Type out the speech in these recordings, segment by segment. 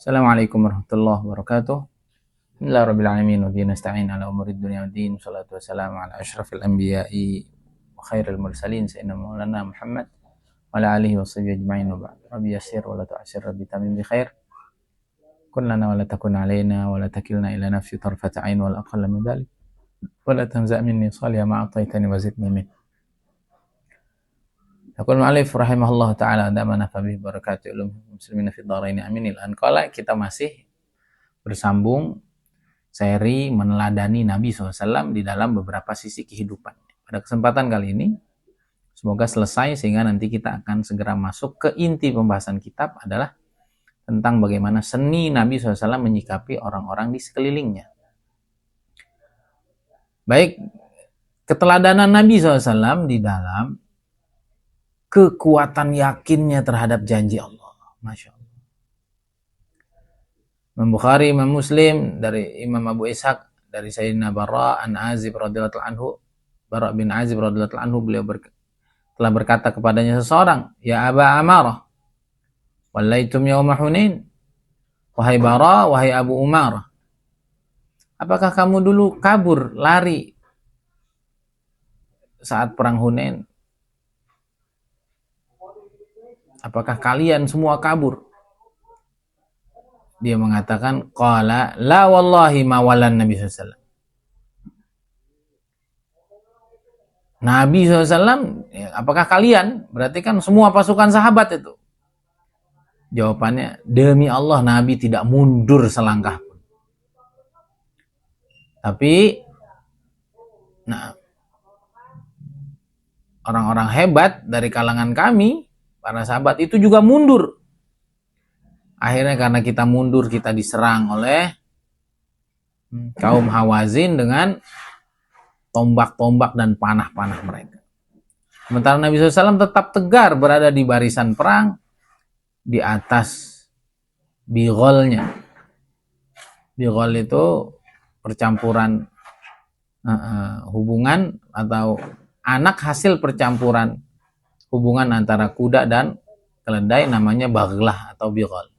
Assalamualaikum warahmatullahi wabarakatuh. Bismillahirrahmanirrahim. Wa bihi nasta'in ala umurid dunya waddin. Shalatu wassalamu ala asyrafil anbiya'i wa khairil mursalin sayyidina Maulana Muhammad wa ala alihi wa sahbihi ajma'in wa ba'd. Rabbi yassir wa la tu'assir, rabbi tamim bi khair. Kun lana wa la takun alaina wa la takilna ila nafsi tarfata 'ain wal aqalla min dhalik. Wa la tanza' minni salih ma ataitani wa zidni min. Yaqul mu'allif rahimahullah ta'ala damana fa bi barakati ulum muslimina fid dharain amin. Qala, kita masih bersambung seri meneladani Nabi SAW di dalam beberapa sisi kehidupan. Pada kesempatan kali ini, semoga selesai sehingga nanti kita akan segera masuk ke inti pembahasan kitab adalah tentang bagaimana seni Nabi SAW menyikapi orang-orang di sekelilingnya. Baik, keteladanan Nabi SAW di dalam kekuatan yakinnya terhadap janji Allah. Masya Allah. Imam Bukhari, Imam Muslim, dari Imam Abu Ishaq, dari Sayyidina Bara an Azib radhiyallahu anhu, Bara bin Azib radhiyallahu anhu, beliau telah berkata kepadanya seseorang, "Ya Aba Amarah, wallaitum yawma Hunain." Wahai Bara, wahai Abu Umarah, apakah kamu dulu kabur, lari saat perang Hunain? Apakah kalian semua kabur? Dia mengatakan, qala la wallahi ma walan Nabi SAW. Nabi SAW, apakah kalian? Berarti kan semua pasukan sahabat itu. Jawabannya, demi Allah Nabi tidak mundur selangkah pun. Tapi, orang-orang hebat dari kalangan kami, para sahabat itu juga mundur. Akhirnya karena kita mundur, kita diserang oleh kaum Hawazin dengan tombak-tombak dan panah-panah mereka. Sementara Nabi SAW tetap tegar berada di barisan perang di atas bigholnya. Bighol itu percampuran hubungan atau anak hasil percampuran hubungan antara kuda dan keledai, namanya baghlah atau bighol,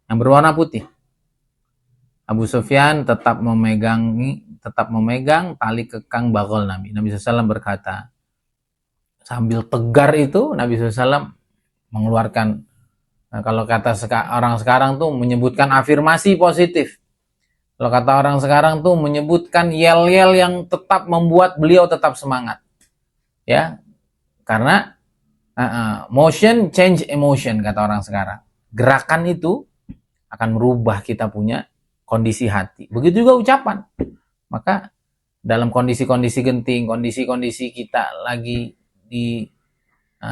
yang berwarna putih. Abu Sufyan tetap memegang tali kekang baghol Nabi. Nabi SAW berkata, sambil tegar itu Nabi SAW mengeluarkan, kalau kata orang sekarang tuh menyebutkan afirmasi positif. Kalau kata orang sekarang tuh menyebutkan yel-yel yang tetap membuat beliau tetap semangat. Ya, karena motion change emotion, kata orang sekarang. Gerakan itu akan merubah kita punya kondisi hati. Begitu juga ucapan. Maka dalam kondisi-kondisi genting, kondisi-kondisi kita lagi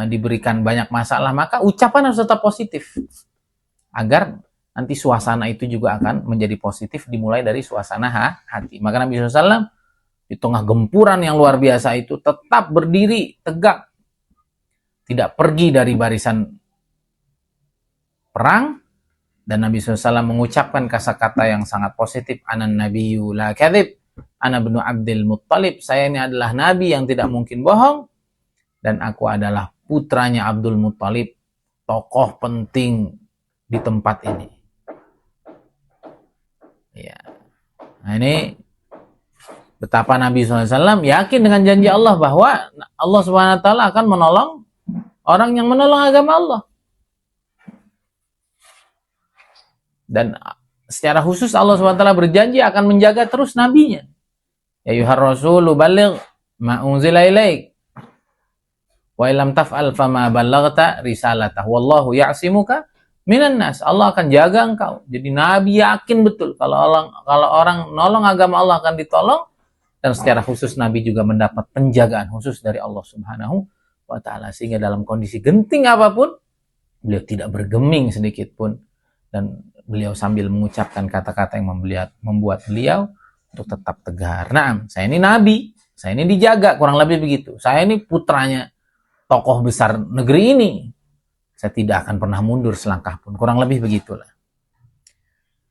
diberikan banyak masalah, maka ucapan harus tetap positif. Agar nanti suasana itu juga akan menjadi positif, dimulai dari suasana hati. Maka Nabi SAW di tengah gempuran yang luar biasa itu tetap berdiri tegak. Tidak pergi dari barisan perang, dan Nabi SAW mengucapkan kata-kata yang sangat positif, anan nabiyyu la kadhib, ana ibnu Abdul Muttalib, saya ini adalah nabi yang tidak mungkin bohong, dan aku adalah putranya Abdul Muttalib, tokoh penting di tempat ini. Ya. Nah, ini betapa Nabi SAW yakin dengan janji Allah bahwa Allah SWT akan menolong orang yang menolong agama Allah. Dan secara khusus Allah SWT berjanji akan menjaga terus nabinya. Ya ayyuhar rasulu balligh ma unzila ilaik wa illam taf'al fama ballaghta risalatah wallahu ya'simuka minan nas. Allah akan jaga engkau. Jadi nabi yakin betul kalau orang nolong agama Allah akan ditolong, dan secara khusus nabi juga mendapat penjagaan khusus dari Allah Subhanahu wa ta'ala, sehingga dalam kondisi genting apapun beliau tidak bergeming sedikit pun, dan beliau sambil mengucapkan kata-kata yang membuat beliau untuk tetap tegar. Nah, saya ini nabi, saya ini dijaga, kurang lebih begitu. Saya ini putranya tokoh besar negeri ini, saya tidak akan pernah mundur selangkah pun, kurang lebih begitulah.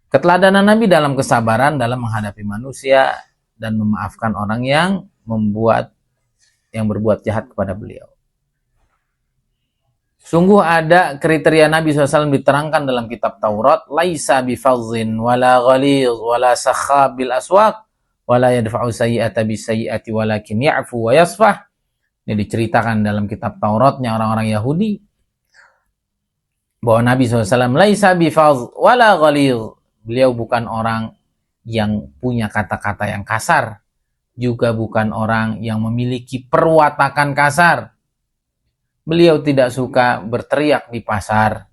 Keteladanan Nabi dalam kesabaran dalam menghadapi manusia dan memaafkan orang yang berbuat jahat kepada beliau. Sungguh ada kriteria Nabi SAW diterangkan dalam kitab Taurat, laisa bifadzin wala ghalidh wala sakhabil aswaq wala yadfa'u sayyi'ata bisayyi'ati walakin ya'fu wa yasfah. Ini diceritakan dalam kitab Tauratnya orang-orang Yahudi bahwa Nabi SAW laisa bifadz wala ghalidh. Beliau bukan orang yang punya kata-kata yang kasar, juga bukan orang yang memiliki perwatakan kasar. Beliau tidak suka berteriak di pasar,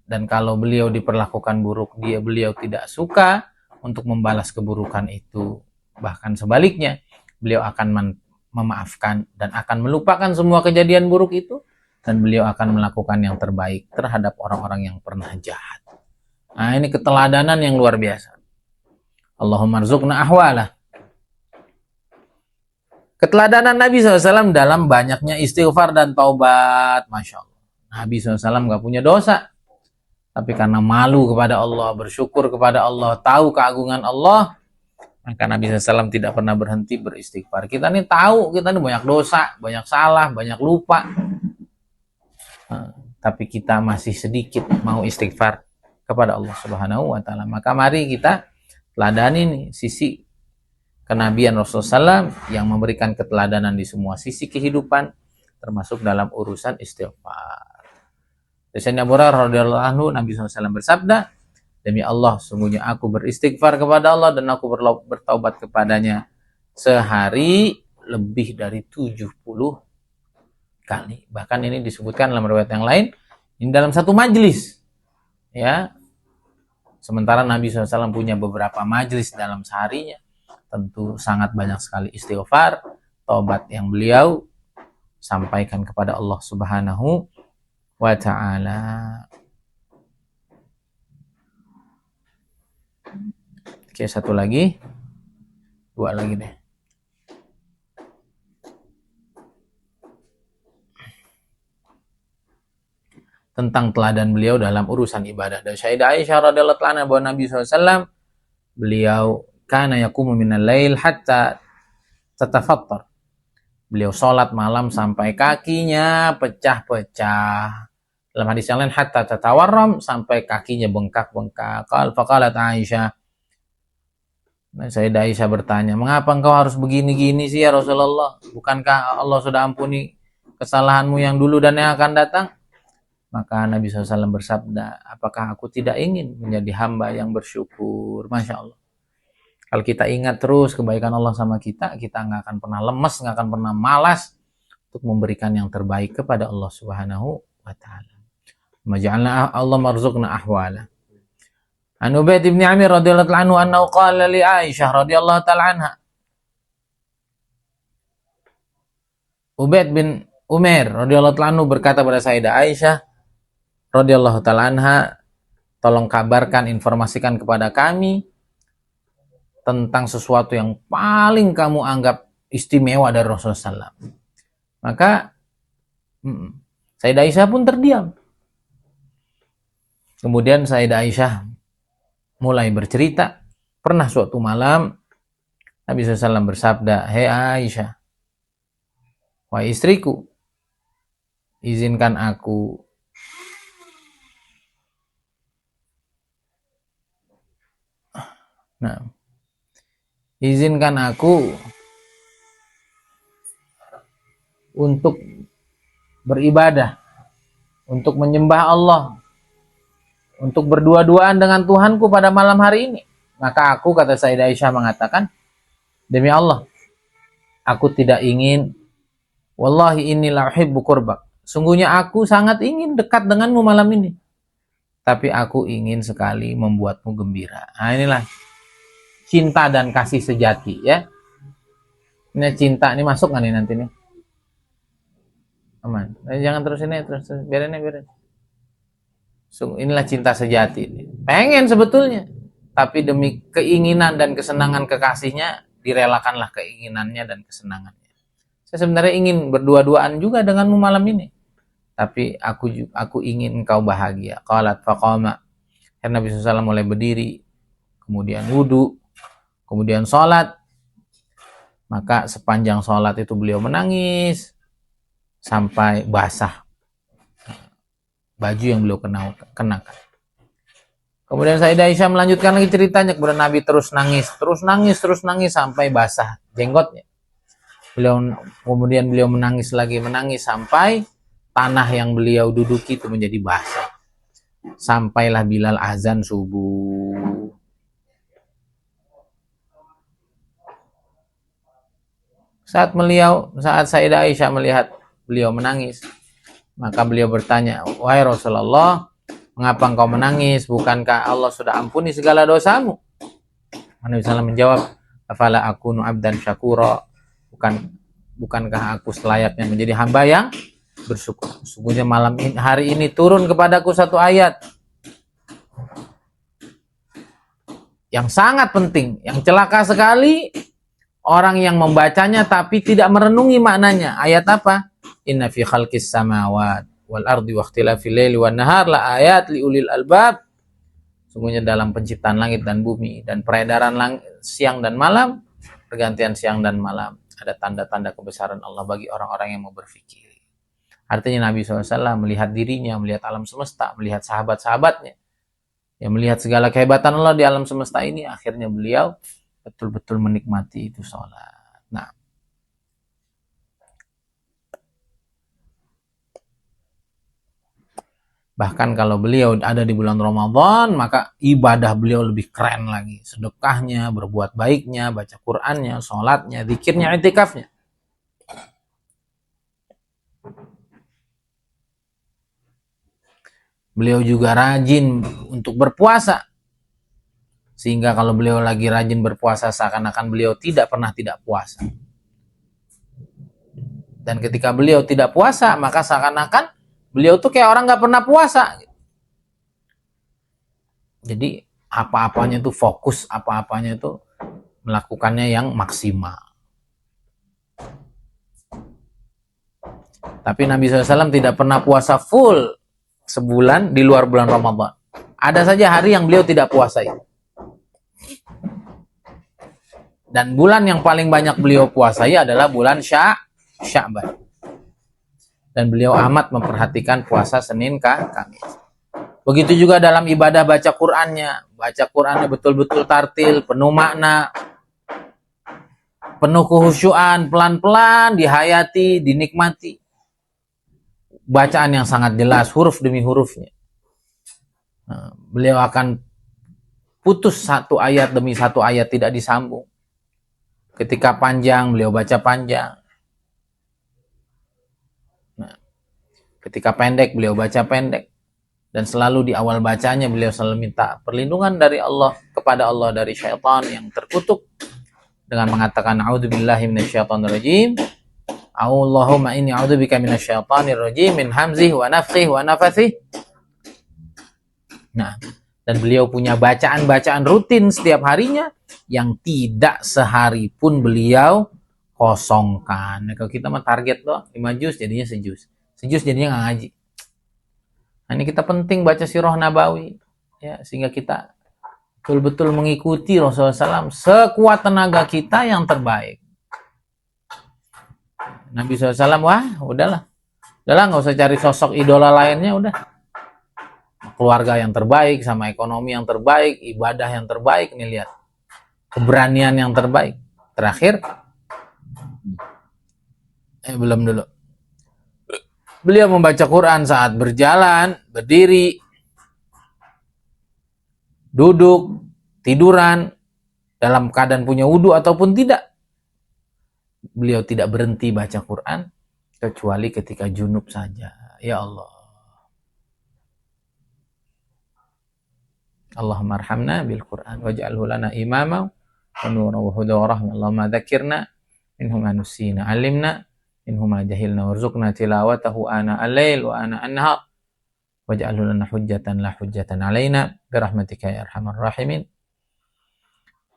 dan kalau beliau diperlakukan buruk, beliau tidak suka untuk membalas keburukan itu. Bahkan sebaliknya, beliau akan memaafkan dan akan melupakan semua kejadian buruk itu, dan beliau akan melakukan yang terbaik terhadap orang-orang yang pernah jahat. Nah, ini keteladanan yang luar biasa. Allahumma rzuqna ahwalah. Keteladanan Nabi SAW dalam banyaknya istighfar dan taubat. Masya Allah. Nabi SAW gak punya dosa. Tapi karena malu kepada Allah, bersyukur kepada Allah, tahu keagungan Allah, maka Nabi SAW tidak pernah berhenti beristighfar. Kita ini tahu, kita ini banyak dosa, banyak salah, banyak lupa. Tapi kita masih sedikit mau istighfar kepada Allah Subhanahu wa Ta'ala. Maka mari kita teladani nih sisi kenabian Rasulullah SAW yang memberikan keteladanan di semua sisi kehidupan, termasuk dalam urusan istighfar. Dari Sayyidina Abu Hurairah radhiyallahu anhu, Nabi SAW bersabda, demi Allah, sungguhnya aku beristighfar kepada Allah dan aku bertaubat kepadanya sehari lebih dari 70 kali. Bahkan ini disebutkan dalam riwayat yang lain, ini dalam satu majlis. Ya. Sementara Nabi SAW punya beberapa majlis dalam seharinya. Tentu sangat banyak sekali istighfar, taubat yang beliau sampaikan kepada Allah Subhanahu wa Ta'ala. Oke, satu lagi. Dua lagi deh. Tentang teladan beliau dalam urusan ibadah. Dan Sayyidah Aisyah radhiyallahu anha bahwa Nabi SAW beliau kana yaqumu minal lail hatta tatafattar. Beliau sholat malam sampai kakinya pecah-pecah. Dalam hadis yang lain hatta tatawarram, sampai kakinya bengkak-bengkak. Faqalat Aisyah. Nah, Sayyidah Aisyah bertanya, mengapa engkau harus begini-gini sih ya Rasulullah? Bukankah Allah sudah ampuni kesalahanmu yang dulu dan yang akan datang? Maka Nabi SAW bersabda, apakah aku tidak ingin menjadi hamba yang bersyukur? Masya Allah. Kalau kita ingat terus kebaikan Allah sama kita nggak akan pernah lemes, nggak akan pernah malas untuk memberikan yang terbaik kepada Allah Subhanahu wa Ta'ala. Maja'alna Allah marzuqna ahwala. An Ubaid bin Amir radhiyallahu anhu annahu qala li Aisyah radhiyallahu ta'ala anha. Ubaid bin Umair radhiyallahu anhu berkata pada Sayyidah Aisyah radhiyallahu ta'ala anha, tolong kabarkan, informasikan kepada kami tentang sesuatu yang paling kamu anggap istimewa dari Rasulullah SAW. Maka Sayyidah Aisyah pun terdiam. Kemudian Sayyidah Aisyah mulai bercerita, pernah suatu malam Nabi SAW bersabda, hei Aisyah, wahai istriku, izinkan aku izinkan aku untuk beribadah, untuk menyembah Allah, untuk berdua-duaan dengan Tuhanku pada malam hari ini. Maka aku, kata Sayyidah Aisyah, mengatakan, demi Allah, aku tidak ingin, wallahi inni la uhibbu qurbak, sungguhnya aku sangat ingin dekat denganmu malam ini, tapi aku ingin sekali membuatmu gembira. Nah, inilah cinta dan kasih sejati, ya. Ini cinta, ini masuk nggak nih nanti nih? Aman. Jangan terus ini, terus biarin. Inilah cinta sejati. Pengen sebetulnya, tapi demi keinginan dan kesenangan kekasihnya, direlakanlah keinginannya dan kesenangannya. Saya sebenarnya ingin berdua-duaan juga denganmu malam ini, tapi aku ingin engkau bahagia. Qalat faqama. Nabi SAW mulai berdiri, kemudian wudu, kemudian sholat. Maka sepanjang sholat itu beliau menangis sampai basah. baju yang beliau kenakan. Kemudian Sayyidah Aisyah melanjutkan lagi ceritanya. Kemudian Nabi terus nangis sampai basah jenggotnya. Kemudian beliau menangis sampai tanah yang beliau duduki itu menjadi basah. Sampailah Bilal azan subuh. Saat Sayyidah Aisyah melihat beliau menangis, maka beliau bertanya, "Wahai Rasulullah, mengapa engkau menangis? Bukankah Allah sudah ampuni segala dosamu?" Nabi SAW menjawab, "Afala akunu abdan syakura?" Bukankah aku selayaknya menjadi hamba yang bersyukur? Sesungguhnya hari ini turun kepadaku satu ayat yang sangat penting, yang celaka sekali orang yang membacanya tapi tidak merenungi maknanya. Ayat apa? Inna fi khalqis samawati wal ardi wa ikhtilafil laili wan nahar la ayat liulil albab. Sungguhnya dalam penciptaan langit dan bumi dan peredaran siang dan malam, pergantian siang dan malam, ada tanda-tanda kebesaran Allah bagi orang-orang yang mau berpikir. Artinya Nabi SAW melihat dirinya, melihat alam semesta, melihat sahabat-sahabatnya, yang melihat segala kehebatan Allah di alam semesta ini, akhirnya beliau betul-betul menikmati itu sholat. Nah, bahkan kalau beliau ada di bulan Ramadan, maka ibadah beliau lebih keren lagi. Sedekahnya, berbuat baiknya, baca Qur'annya, sholatnya, zikirnya, i'tikafnya. Beliau juga rajin untuk berpuasa. Sehingga kalau beliau lagi rajin berpuasa, seakan-akan beliau tidak pernah tidak puasa. Dan ketika beliau tidak puasa, maka seakan-akan beliau tuh kayak orang gak pernah puasa. Jadi apa-apanya tuh fokus, apa-apanya tuh melakukannya yang maksimal. Tapi Nabi SAW tidak pernah puasa full sebulan di luar bulan Ramadan. Ada saja hari yang beliau tidak puasai. Dan bulan yang paling banyak beliau puasai adalah bulan Sya'ban. Dan beliau amat memperhatikan puasa Senin Kamis. Begitu juga dalam ibadah baca Qur'annya. Baca Qur'annya betul-betul tartil, penuh makna, penuh kehusyuan, pelan-pelan, dihayati, dinikmati. Bacaan yang sangat jelas, huruf demi hurufnya. Nah, beliau akan putus satu ayat demi satu ayat, tidak disambung. Ketika panjang, beliau baca panjang. Nah, ketika pendek, beliau baca pendek. Dan selalu di awal bacanya, beliau selalu minta perlindungan dari Allah, kepada Allah dari syaitan yang terkutuk. Dengan mengatakan, A'udzubillahi minasyaitonirrajim. Allahumma inni a'udzubika minasyaitonirrajim min hamzihi wa nafthihi wa nafathih. Nah, dan beliau punya bacaan-bacaan rutin setiap harinya yang tidak sehari pun beliau kosongkan. Nah, kalau kita mah target doang 5 juz jadinya sejuz. Sejuz jadinya nggak ngaji. Nah, ini kita penting baca sirah Nabawi ya, sehingga kita betul-betul mengikuti Rasulullah SAW sekuat tenaga kita yang terbaik. Nabi SAW, udahlah nggak usah cari sosok idola lainnya, udah. Keluarga yang terbaik, sama ekonomi yang terbaik, ibadah yang terbaik, nih lihat. Keberanian yang terbaik. Terakhir, belum dulu. Beliau membaca Quran saat berjalan, berdiri, duduk, tiduran, dalam keadaan punya wudu ataupun tidak. Beliau tidak berhenti baca Quran, kecuali ketika junub saja. Ya Allah. Allahumma arhamna bil Quran waj'alhu lana imama wa nuran wa huda wa rahmah. Allahumma dzakirna minhu ma nusina, 'allimna minhu ma jahilna, warzuqna tilawatahu ana al-lail wa ana an-nahar waj'alhu lana hujjatan la hujjatan 'alaina bi rahmatika ya arhamar rahimin.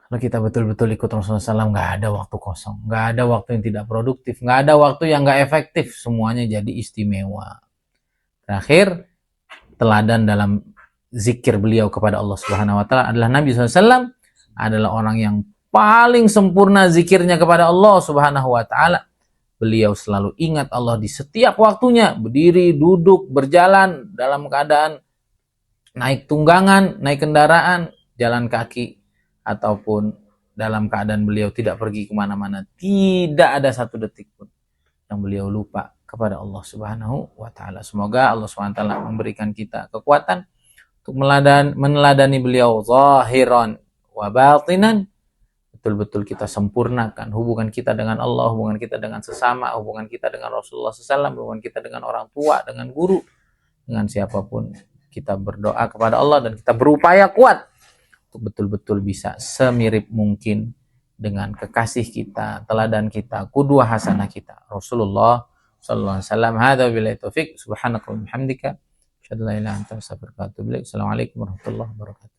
Kalau kita betul-betul ikut Rasulullah SAW, nggak ada waktu kosong, nggak ada waktu yang tidak produktif, nggak ada waktu yang nggak efektif, semuanya jadi istimewa. Terakhir, teladan dalam zikir beliau kepada Allah Subhanahu wa taala adalah Nabi SAW adalah orang yang paling sempurna zikirnya kepada Allah Subhanahu wa taala. Beliau selalu ingat Allah di setiap waktunya, berdiri, duduk, berjalan, dalam keadaan naik tunggangan, naik kendaraan, jalan kaki, ataupun dalam keadaan beliau tidak pergi kemana-mana. Tidak ada satu detik pun yang beliau lupa kepada Allah Subhanahu wa Ta'ala. Semoga Allah Subhanahu wa Ta'ala memberikan kita kekuatan untuk meneladani beliau zahiran wa batinan. Betul-betul kita sempurnakan hubungan kita dengan Allah, hubungan kita dengan sesama, hubungan kita dengan Rasulullah SAW, hubungan kita dengan orang tua, dengan guru, dengan siapapun. Kita berdoa kepada Allah dan kita berupaya kuat untuk betul-betul bisa semirip mungkin dengan kekasih kita, teladan kita, qudwah hasanah kita, Rasulullah sallallahu alaihi wasallam. Hadza billahi taufik. Subhanakallahumma wa bihamdika, asyhadu an la ilaha illa anta, astaghfiruka wa atubu ilaik. Assalamualaikum warahmatullahi wabarakatuh.